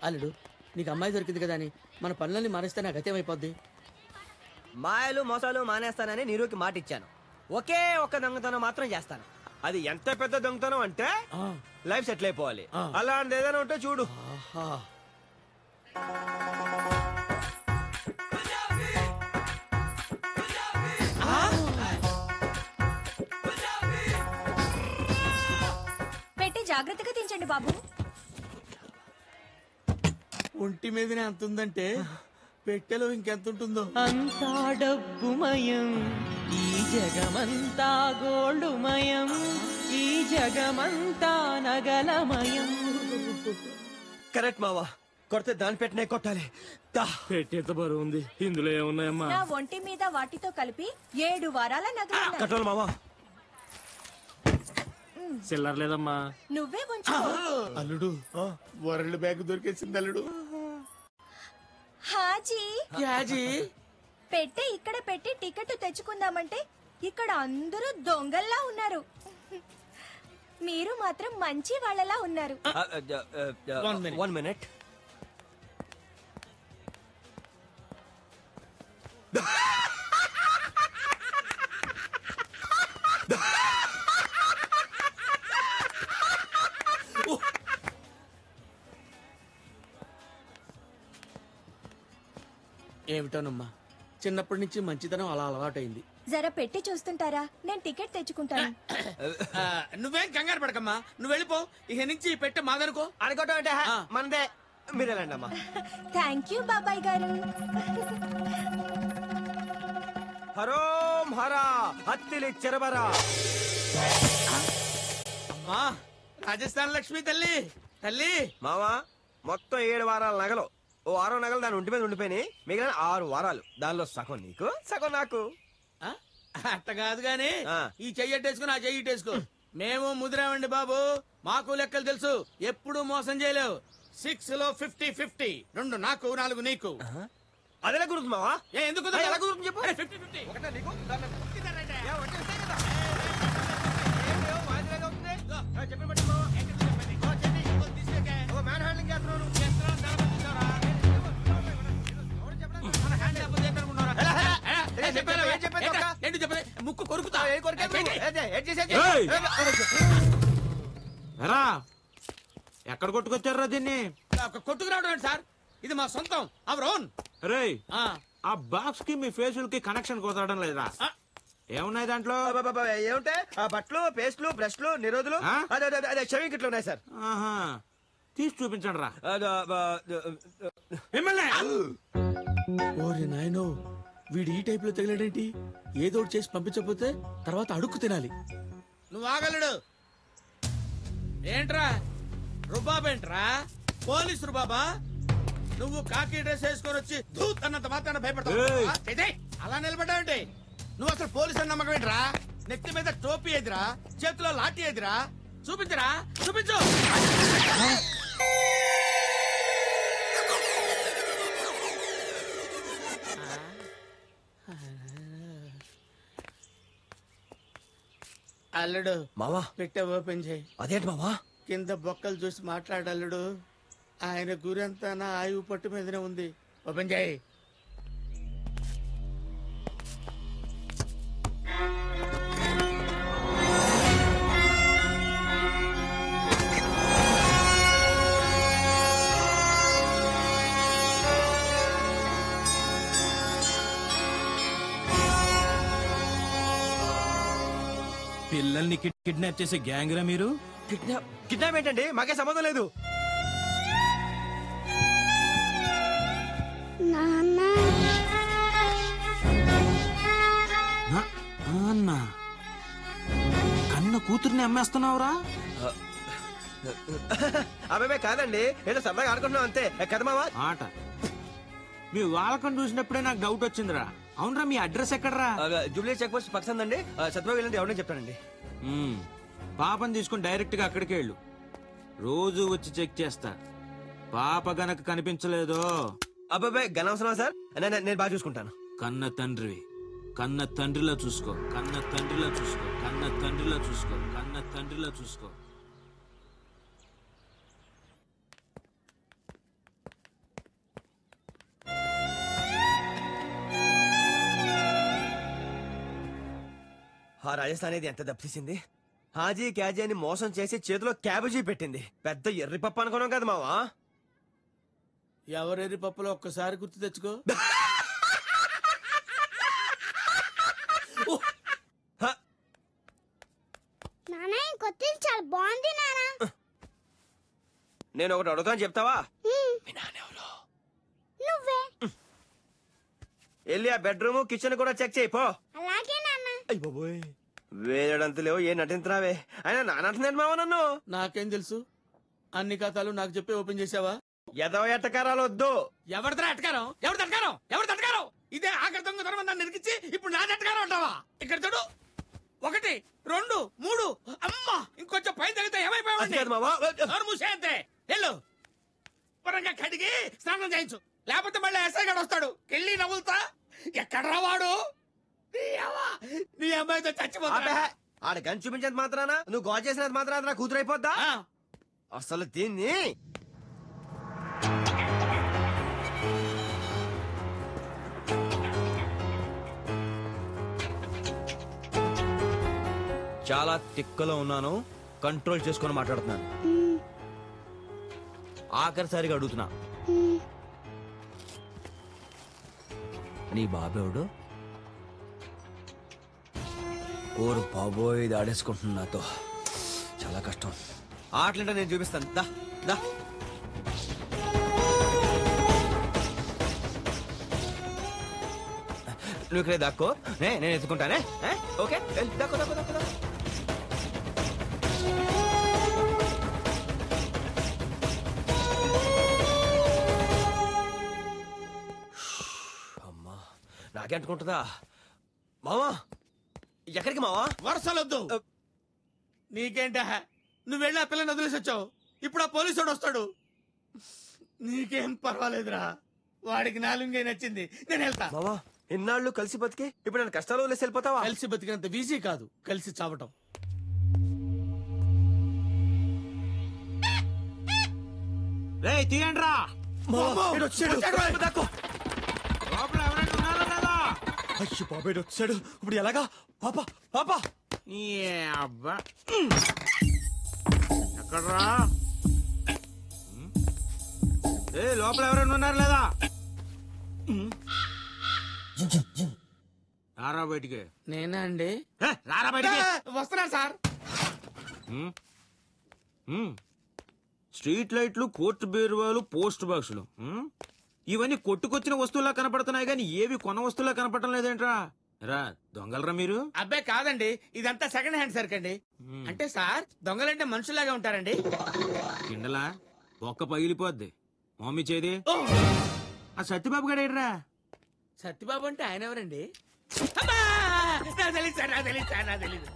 అల్లుడు నీకు అమ్మాయి దొరికింది కదా అని మన పనులన్నీ మానేస్తే నాకు గతేమైపోద్ది. మాయలు మోసాలు మానేస్తానని నీరుకి మాట ఇచ్చాను. ఒకే ఒక్క దొంగతనం మాత్రం చేస్తాను. అది ఎంత పెద్ద దొంగతనం అంటే లైఫ్ సెటిల్ అయిపోవాలి. అలాంటి ఏదైనా ఉంటే చూడు. పెట్టి జాగ్రత్తగా దించండి బాబు. ఒంటి మీదనే అంత ఉందంటే పెట్టెలో ఇంకెంత ఉంటుందో. అంతా డబ్బుమయం, ఈ జగమంతా గోల్డుమయం, ఈ జగమంతా నగలమయం. కరెక్ట్ మావా, కొడితే దాని పెట్టినే కొట్టాలి. పెట్టేంత బరువు ఉంది, ఇందులో ఏమున్నాయమ్మా? నా ఒంటి మీద వాటితో కలిపి 7 వారాల నగలు. కట్టాలి మావా. చిల్లర లేదమ్మా. నువ్వే ఉంచు. అల్లుడు వరల్డ్ బ్యాగ్ దొరికేసింది అల్లుడు. హాజీ పెట్టే ఇక్కడ పెట్టి టికెట్ తెచ్చుకుందామంటే ఇక్కడ అందరూ దొంగల్లా ఉన్నారు. మీరు మాత్రం మంచి వాళ్ళలా ఉన్నారు. 1 minute. ఏమిటోనమ్మా, చిన్నప్పటి నుంచి మంచితనం అలా అలవాటైంది. జర పెట్టి చూస్తుంటారా? నేను టికెట్ తెచ్చుకుంటాను. నువ్వేం కంగారు పడకమ్మా, నువ్వు వెళ్ళిపో. ఇక నుంచి పెట్టే మాదనుకో. అనుకోవటం అంటే మనదే. మీరు వెళ్ళండి అమ్మా. థ్యాంక్ యూ బాబాయ్ గారు. హరోం హరా హత్తిలి చెరబరా. అమ్మా రాజస్థాన్ లక్ష్మి తల్లి తల్లి. మావా, మొత్తం 7 వారాల నగలు. ఓ 6 నగలు దాని ఒంటి మీద ఉండిపోయినాయి. మిగిలిన 6 వారాలు. దానిలో సగం నీకు, సగం నాకు. అట్ట కాదు గాని ఈ చెయ్యట్టేసుకుని ఆ చెయ్యిటేసుకో. మేము ముదిరామండి బాబు, మాకు లెక్కలు తెలుసు. ఎప్పుడు మోసం చేయలేవు. 6 లో 50-50. 2 నాకు 4 నీకు. అదేలా గుర్తు మావా? ఎందుకు ఎలా గుర్తు చెప్పు. 50-50. ఒకటే నీకు, దాంట్లో 50 కదా. చెప్పండి మావా. మ్యాన్ హ్యాండ్లింగ్ చేస్తున్నాను. ముక్కు కొరుకుతా. ఎక్కడ కొట్టుకొచ్చారా దీన్ని? కొట్టుకురావడం ఏంటి సార్, ఇది మా సొంతం. Our own. రే, ఆ బాక్స్ కి మీ ఫేషియల్ కి కనెక్షన్ కుదరడం లేదా? ఏమున్నాయి దాంట్లో? ఏముంటాయి? బట్టలు, పేస్ట్లు, బ్రష్లు, నిరోధులు, షవింగ్ కిట్లు ఉన్నాయి సార్. తీసి చూపించండి రా. ఓరి నాయనో, వీడు ఈ టైప్ లో తగిలాడేంటి? ఏదో ఒకటి చేసి పంపించకపోతే తర్వాత అడుక్కు తినాలి. నువ్వు ఆగలడు. ఏంట్రా రుబాబేంట్రా? పోలీస్ రుబాబా? నువ్వు కాకి డ్రెస్ వేసుకొని వచ్చి దూత్ అన్నంత మాత్రాన భయపడతావు. అలా నిలబడ్డావంటే నువ్వు అసలు పోలీసు అని నమ్మకం ఏంట్రా? నెత్తి మీద టోపీ ఎదురా, చేతిలో లాఠీ ఎదురా. చూపించరా, చూపించు. అల్లుడు మావా, పెట్టే ఓపెన్ చేయి. అదేంటి మావా? కింద బొక్కలు చూసి మాట్లాడల్లుడు. ఆయన గురంతా నా ఆయువు పట్టు మీదనే ఉంది. ఓపెన్ చేయి. పిల్లల్ని కిడ్నాప్ చేసే గ్యాంగ్ రా మీరు? కిడ్నాప్ ఏంటండి? మాకే సంబంధం లేదు. కన్న కూతుర్ని అమ్మేస్తున్నావురా? అబ్బాయి కాదండి, ఏదో సరదాగా ఆడుకుంటున్నాం అంతే కదా మావా. ఆట మీ వాళ్ళకం చూసినప్పుడే నాకు డౌట్ వచ్చిందిరా. అవునరా, మీ అడ్రస్ ఎక్కడరా? జూబ్లీ చెక్ పోస్ట్ పక్కన అండి. సత్యబాబు వెళ్ళండి, ఎవరైనా చెప్తానండి. పాపని తీసుకుని డైరెక్ట్ గా అక్కడికి వెళ్ళు. రోజు వచ్చి చెక్ చేస్తా. పాప గనక కనిపించలేదో అబ్బాయి గనవసరం సార్, నేను బాగా చూసుకుంటాను. కన్న తండ్రివి, కన్న తండ్రిలా చూసుకో, కన్న తండ్రిలా చూసుకో, కన్న తండ్రిలా చూసుకో, కన్న తండ్రిలా చూసుకో. రాజస్థాన్ ఇది ఎంత దెబ్బతీసింది. హాజీ క్యాజీ అని మోసం చేసి చేతిలో క్యాబేజీ పెట్టింది. పెద్ద ఎర్రి పప్పు అనుకున్నాం కదా మావా. ఎవరెరి పప్పులో ఒక్కసారి గుర్తు తెచ్చుకో. నానా ఈ కొత్తిది చాలా బాగుంది నానా. నేను ఒకటి అడుగుతాను చెప్తావా? నువ్వే. వెళ్ళి ఆ బెడ్రూమ్ కిచెన్ కూడా చెక్ చేయిపో. అలాగే నాన్న. అయ్య బాబోయ్, వేయడంత లేవు ఏ నటించరావే. అయినా నానంటున్నాడు మావ నన్ను. నాకేం తెలుసు? అన్ని కథలు నాకు చెప్పి ఓపెన్ చేసావా? ఎదవ ఎట్టకారాలు వద్దు. ఎవరిదా అటకారం? ఎవరిది అటకారం? ఎవరిది అటకారం? ఇదే ఆఖరి దొంగతనం నన్ను నిరికించి ఇప్పుడు నాది అటకారం అంటావా? ఇక్కడ చూడు, 1 2 3 అమ్మా, ఇంకొంచెం పైన తగ్గితే అది ఏమైపోయావండి? కాదు మావా. మూసే అంతే. వెళ్ళు, పరంగా కడిగి స్నానం చేయించు, లేకపోతే మళ్ళీ ఎస్ఐ గడు వస్తాడు. కెళ్ళి నవ్వులుతా. ఎక్కడరా వాడు? నీ అమ్మాయితో చచ్చిపోతా. ఆడ గన్ చూపించేది మాత్రాన నువ్వు గోల్ చేసినది మాత్రాన నా కూతురు అయిపోద్దా? అసలు దీన్ని చాలా తిక్కలో ఉన్నాను, కంట్రోల్ చేసుకొని మాట్లాడుతున్నాను. ఆఖరిసారిగా అడుగుతున్నా, నీ బాబేవుడు? ఓరు బాబోయ్, ఇది ఆడేసుకుంటున్నా నాతో. చాలా కష్టం. ఆటలంటే నేను చూపిస్తాను. దా దా. నువ్వు ఇక్కడే దాక్కో, నేను ఎత్తుకుంటానే. ఓకే, దాక్కో దాక్కో దాక్కో. అమ్మా, నాకే అంటుకుంటుందా? మావా, ఎక్కడికి మావా? వరుసలొద్దు. నీకేంట, నువ్వు వెళ్ళి ఆ పిల్లని వదిలేసి వచ్చావు. ఇప్పుడు ఆ పోలీసుడు వస్తాడు. నీకేం పర్వాలేదురా, వాడికి నాలుగే నచ్చింది. నేను వెళ్తా. మావా, ఇన్నాళ్ళు కలిసి బతికి ఇప్పుడు నేను కష్టాలు వదిలేసి వెళ్ళిపోతావా? కలిసి బతికినంత ఈజీ కాదు కలిసి చావటం. రేయ్ తీయండి రా. వచ్చాడు. లోపల ఎవరైనా ఉన్నారా లేదా? అయ్యో బాబాయ్ వచ్చాడు. ఇప్పుడు ఎలాగా? పాపా పాపా. ఈ అబ్బా ఎక్కడ్రా? ఏ లోపల ఎవరైనా ఉన్నారు లేదా? రారా బయటికి. నేనా అండి? రారా బయటికి. వస్తున్నా సార్. స్ట్రీట్ లైట్లు, కోర్టు బీరువాలు, పోస్ట్ బాక్సులు, ఇవన్నీ కొట్టుకొచ్చిన వస్తువులా కనపడుతున్నాయి కానీ ఏవి కొన వస్తువులా కనపడటం లేదేంట్రా? రా, దొంగలరా మీరు? అబ్బాయి కాదండి, ఇదంతా సెకండ్ హ్యాండ్ సరుకు అండి. అంటే సార్, దొంగలంటే మనుషులాగా ఉంటారండి. కిండలా ఒక్క పగిలిపోద్ది. మమ్మీ చేది. ఆ సత్యబాబు గడేడ్రా? సత్యబాబు అంటే ఆయన ఎవరండి? నాకు తెలీదు సార్, నాకు తెలీదు సార్, నాకు తెలీదు.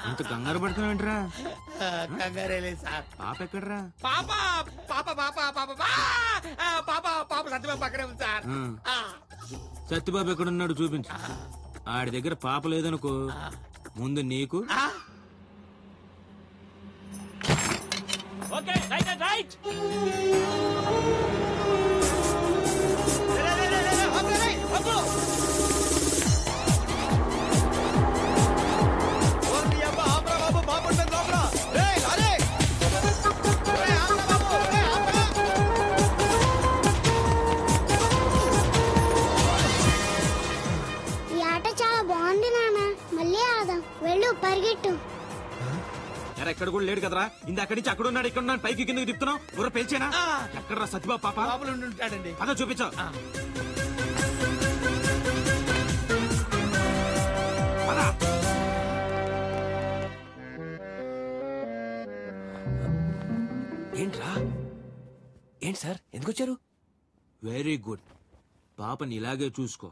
ఇంత కంగారు పడుతున్నావేంట్రా? కంగారే లేదు సార్. పాప ఎక్కడ్రా? పాప పాప పాప పాప పాప పాప సత్యబాబు పక్కనే ఉంది సార్. సత్యబాబు ఎక్కడున్నాడు చూపించు. ఆడి దగ్గర పాప లేదనుకో, ముందు నీకు. Okay, right right. ఈ ఆట చాలా బాగుంది నాన్న. మళ్ళీ ఆడదాం. వెళ్ళు, పరిగెట్టు. ఎక్కడ కూడా లేడు కదరా. ఇంద అక్కడి నుంచి అక్కడ ఉన్నాడు, ఇక్కడ ఉన్నాడు, పైకి కిందకి తిప్పుతున్నావు. ఊర పెంచేనా? ఎక్కడ్రా సత్యబాబు పాప? లోపల ఉండి ఉంటాడండి. అదో చూపించావు. ఏంట్రా? ఏంటి సార్, ఎందుకు వచ్చారు? Very good. పాపని ఇలాగే చూసుకో.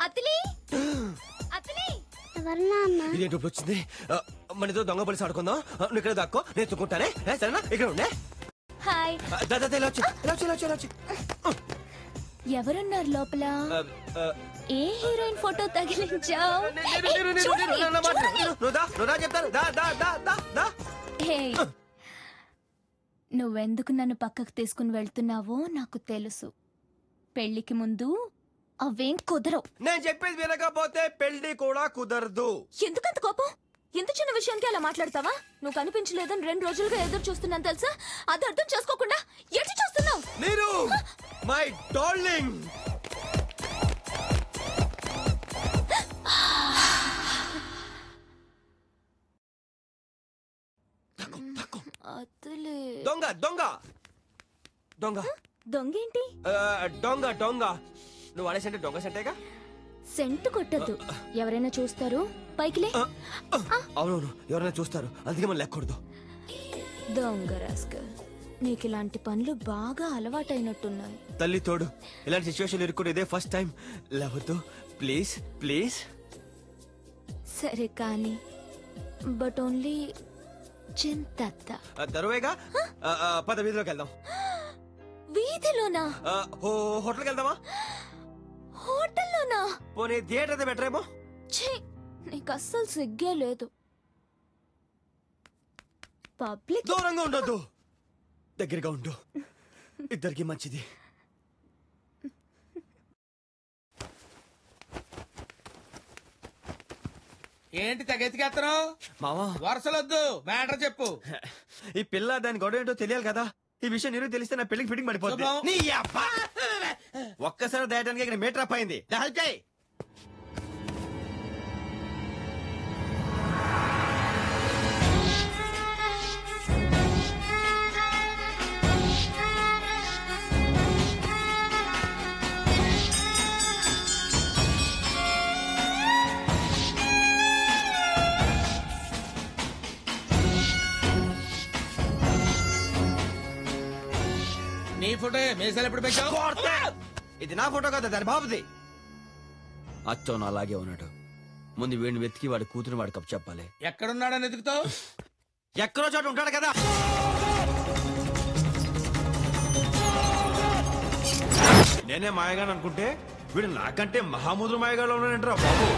అతలి అతలి, ఎవరు నాన్న? ఇదేంటి వచ్చింది? మన ఇద్దరు దొంగ పోలీసు ఆడుకుందాం. నువ్వు ఇక్కడ దాక్కో, నేను ఎత్తుకుంటానే. సరేనా? ఇక్కడ ఉండే. హాయ్. ఇలా వచ్చి ఇలా వచ్చి ఇలా వచ్చి ఇలా వచ్చి. ఎవరున్నారు లోపల? ఏ హీరోయిన్ ఫోటో తగిలించావు? నువ్వెందుకు నన్ను పక్కకు తీసుకుని వెళ్తున్నావో నాకు తెలుసు. పెళ్లికి ముందు అవేం కుదరవు. నేను చెప్పేది వినకపోతే పెళ్లి కూడా కుదరదు. ఎందుకంత కోపం? ఎంత చిన్న విషయానికి అలా మాట్లాడతావా? నువ్వు కనిపించలేదని 2 రోజులుగా ఎదురు చూస్తున్నాను తెలుసా? అది అర్థం చేసుకోకుండా ఎటు చూస్తున్నావు? మీరు మై డార్లింగ్. అతలే దొంగ దొంగ దొంగ దొంగేంటి? దొంగ దొంగ. నువ్వు వాడేసంటే దొంగ సెంటేగా. సెంటు కొట్టద్దు, ఎవరైనా చూస్తారు. పైకిలే. అవునవును, ఎవరైనా చూస్తారు, అందుకే మనం లెక్కకూడదు. దొంగ రాస్కల్, నీకు ఇలాంటి పనులు బాగా అలవాటైనట్టున్నాయి. తల్లి తోడు, ఇలాంటి సిచ్యువేషన్ ఇరుక్కుని ఇదే ఫస్ట్ టైం. లేవద్దు ప్లీజ్ ప్లీజ్. సరే కానీ, బట్ ఓన్లీ చింతత్త. దరువేగా. పద వీధిలోకి వెళ్దాం. వీధిలోనా? హోటల్కి వెళ్దామా? హోటల్లోనా? పోనీ థియేటర్ అయితే బెటర్ ఏమో. ఛీ, నీకు అస్సలు సిగ్గే లేదు. పబ్లిక్ దూరంగా ఉండొద్దు, దగ్గరగా ఉండు, ఇద్దరికి మంచిది. ఏంటి తెగెత్తికేస్తున్నావు? మావా వరుసలొద్దు, మ్యాటర్ చెప్పు. ఈ పిల్ల దాని గొడవ ఏంటో తెలియాలి కదా. ఈ విషయం నీరు తెలిస్తే నా పెళ్లికి ఫిట్టింగ్ పడిపోతుంది. శుభం. నీ అబ్బా. ఒక్కసారి దాయటానికి ఇక్కడ మీటర్ అప్ అయింది. నీ ఫోటో మీసాలు ఎప్పుడు పెట్టావు? ఇది నా ఫోటో కదా, దాని బాబుది. అచ్చోను అలాగే ఉన్నాడు. ముందు వీడిని వెతికి వాడి కూతురు వాడి కప్పు చెప్పాలి. ఎక్కడున్నాడని ఎదుగుతావు? ఎక్కడో చోట ఉంటాడు కదా. నేనే మాయగాడు అనుకుంటే వీడు నాకంటే మహాముద్ర మాయగాడు ఉన్నాడంటారా బాబు.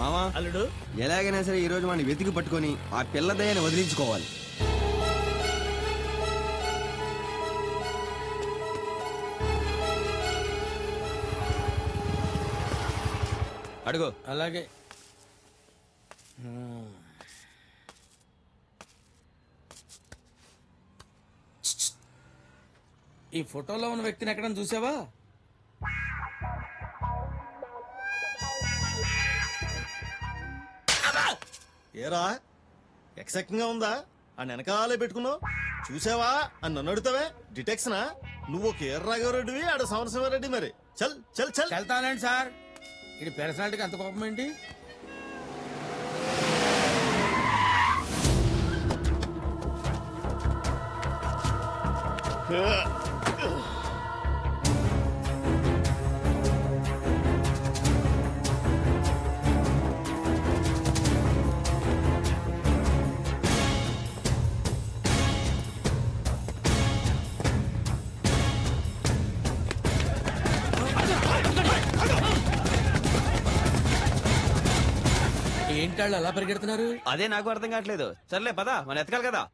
మామా అల్లుడు, ఎలాగైనా సరే ఈ రోజు వాడిని వెతికి పట్టుకొని ఆ పిల్ల దయ్యాన్ని వదిలించుకోవాలి. అడుగు. అలాగే. ఈ ఫోటోలో ఉన్న వ్యక్తిని ఎక్కడ చూసావా? ఏరా ఎక్సెక్టింగ్ గా ఉందా? ఆ వెనకాలే పెట్టుకున్నావు, చూసావా అని నన్ను అడుగుతావే? డిటెక్షనా? నువ్వు ఒక ఎర్రగారెడ్డివి, ఆడ సమరసింహారెడ్డి. మరి చల్ చల్ చల్. వెళ్తానండి సార్. ఇది పర్సనాలిటీకి అంత కోపం ఏంటి? ఏంటాళ్ళు అలా పరిగెడుతున్నారు? అదే నాకు అర్థం కావట్లేదు. సర్లే పదా, మనం ఎతకాలి కదా.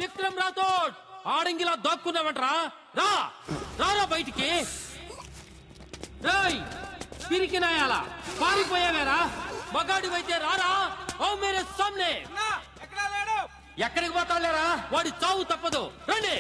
విక్రమ్ రాథోడ్, ఆడంగిలా దాక్కున్నావంటరా? రా రారా బయటికి. రాయ్ పిరికినాయాలా పారిపోయావేరా? మగాడివైతే రారా. ఓ మేరే సామ్నే. ఎక్కడికి పోతావులేరా? వాడి చావు తప్పదు. రండి.